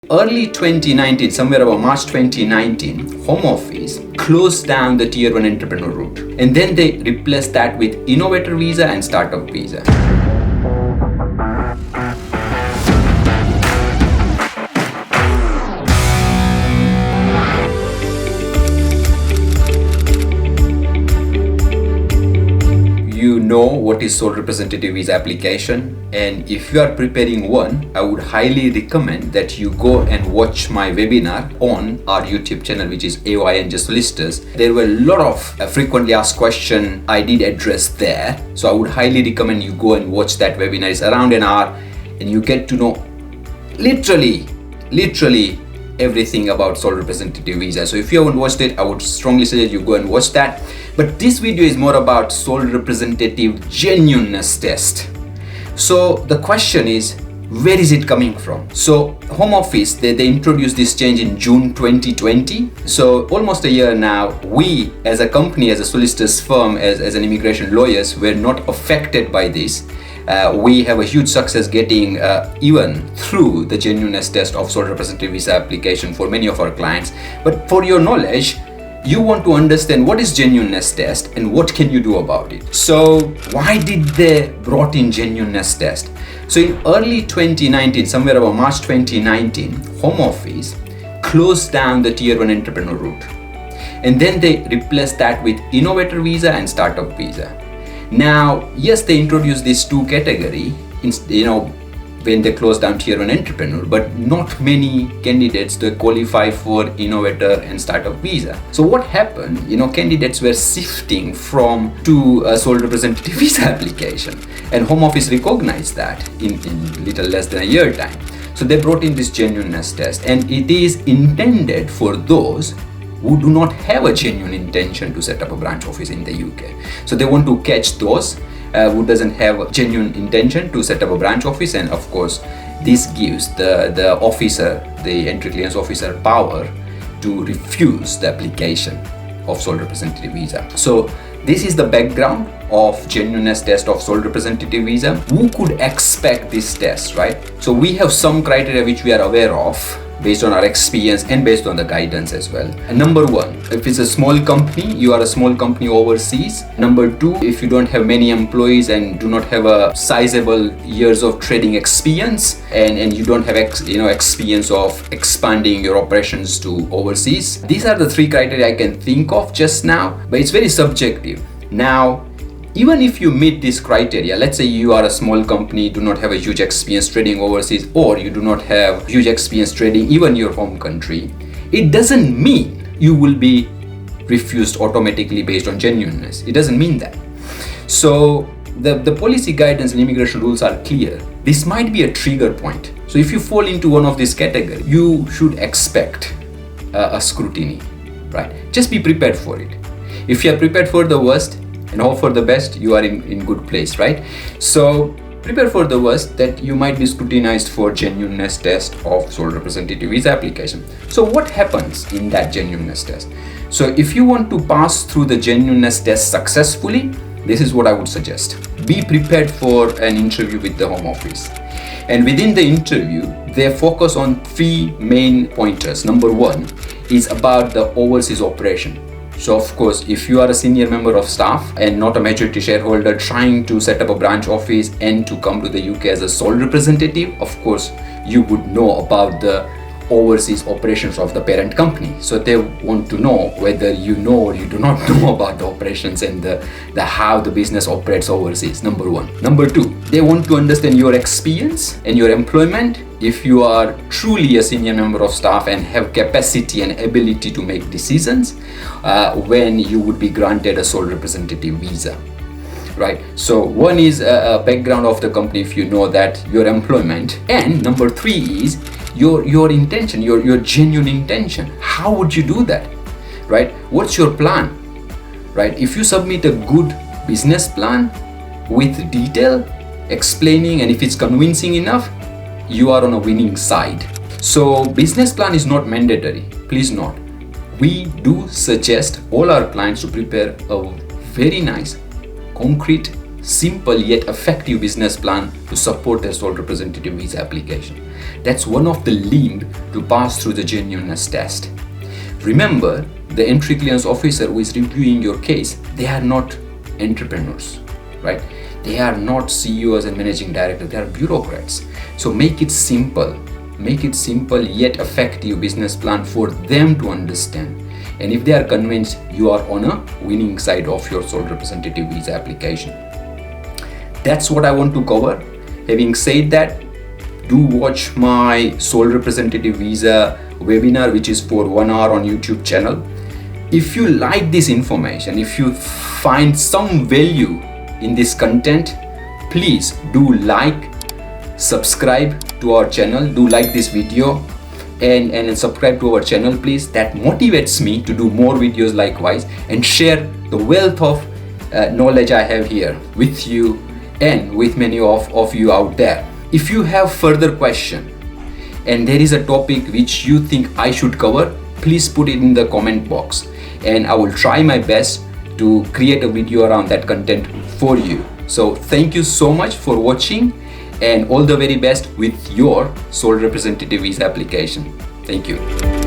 Early 2019, somewhere about March 2019, Home Office closed down the Tier 1 entrepreneur route. And then they replaced that with innovator visa and startup visa. You know what is sole representative visa application, and if you are preparing one, I would highly recommend that you go and watch my webinar on our YouTube channel, which is AY&J Solicitors. There were a lot of frequently asked questions I did address there, so I would highly recommend you go and watch that webinar. It's around an hour and you get to know literally everything about sole representative visa. So if you haven't watched it, I would strongly suggest you go and watch that. But this video is more about sole representative genuineness test. So the question is, where is it coming from? So Home Office, they introduced this change in June 2020. So almost a year now, we as a company, as a solicitor's firm, as an immigration lawyers, were not affected by this. We have a huge success getting even through the genuineness test of sole representative visa application for many of our clients. But for your knowledge, you want to understand what is genuineness test and what can you do about it. So why did they brought in genuineness test? So in early 2019, somewhere about March 2019, Home Office closed down the Tier 1 entrepreneur route. And then they replaced that with innovator visa and startup visa. Now, yes, they introduced these two categories, when they closed down Tier 1 entrepreneur, but not many candidates to qualify for innovator and startup visa. So what happened? Candidates were shifting to a sole representative visa application, and Home Office recognized that in little less than a year time. So they brought in this genuineness test, and it is intended for those who do not have a genuine intention to set up a branch office in the UK. So they want to catch those who doesn't have a genuine intention to set up a branch office, and of course this gives the officer, the entry clearance officer, power to refuse the application of sole representative visa. So this is the background of genuineness test of sole representative visa. Who could expect this test, right? So we have some criteria which we are aware of based on our experience and based on the guidance as well. And number one, if it's a small company, you are a small company overseas. Number two, if you don't have many employees and do not have a sizable years of trading experience, and you don't have experience of expanding your operations to overseas. These are the three criteria I can think of just now, but it's very subjective. Now, even if you meet this criteria, let's say you are a small company, do not have a huge experience trading overseas, or you do not have huge experience trading even your home country, it doesn't mean you will be refused automatically based on genuineness. It doesn't mean that. So the policy guidance and immigration rules are clear. This might be a trigger point. So if you fall into one of these categories, you should expect a scrutiny, right? Just be prepared for it. If you are prepared for the worst and hope for the best, you are in good place, right? So prepare for the worst, that you might be scrutinized for genuineness test of sole representative visa application. So what happens in that genuineness test? So if you want to pass through the genuineness test successfully, this is what I would suggest. Be prepared for an interview with the Home Office. And within the interview, they focus on three main pointers. Number one is about the overseas operation. So of course, if you are a senior member of staff and not a majority shareholder trying to set up a branch office and to come to the UK as a sole representative, of course, you would know about the overseas operations of the parent company. So they want to know whether you know or you do not know about the operations and the how the business operates overseas. Number one. Number two, they want to understand your experience and your employment. If you are truly a senior member of staff and have capacity and ability to make decisions, when you would be granted a sole representative visa, right? So one is a background of the company, if you know that, your employment, and number three is your intention, your genuine intention. How would you do that, right? What's your plan, right? If you submit a good business plan with detail explaining, and if it's convincing enough, you are on a winning side. So business plan is not mandatory, please note. We do suggest all our clients to prepare a very nice, concrete simple yet effective business plan to support their sole representative visa application. That's one of the link to pass through the genuineness test. Remember, the entry clearance officer who is reviewing your case, they are not entrepreneurs, right? They are not CEOs and managing directors, they are bureaucrats. So make it simple yet effective business plan for them to understand. And if they are convinced, you are on a winning side of your sole representative visa application. That's what I want to cover. Having said that, do watch my sole representative visa webinar, which is for 1 hour on YouTube channel. If you like this information, if you find some value in this content, please do like, subscribe to our channel, do like this video and subscribe to our channel, please. That motivates me to do more videos likewise and share the wealth of knowledge I have here with you and with many of you out there. If you have further question and there is a topic which you think I should cover, please put it in the comment box and I will try my best to create a video around that content for you. So thank you so much for watching and all the very best with your sole representative visa application. Thank you.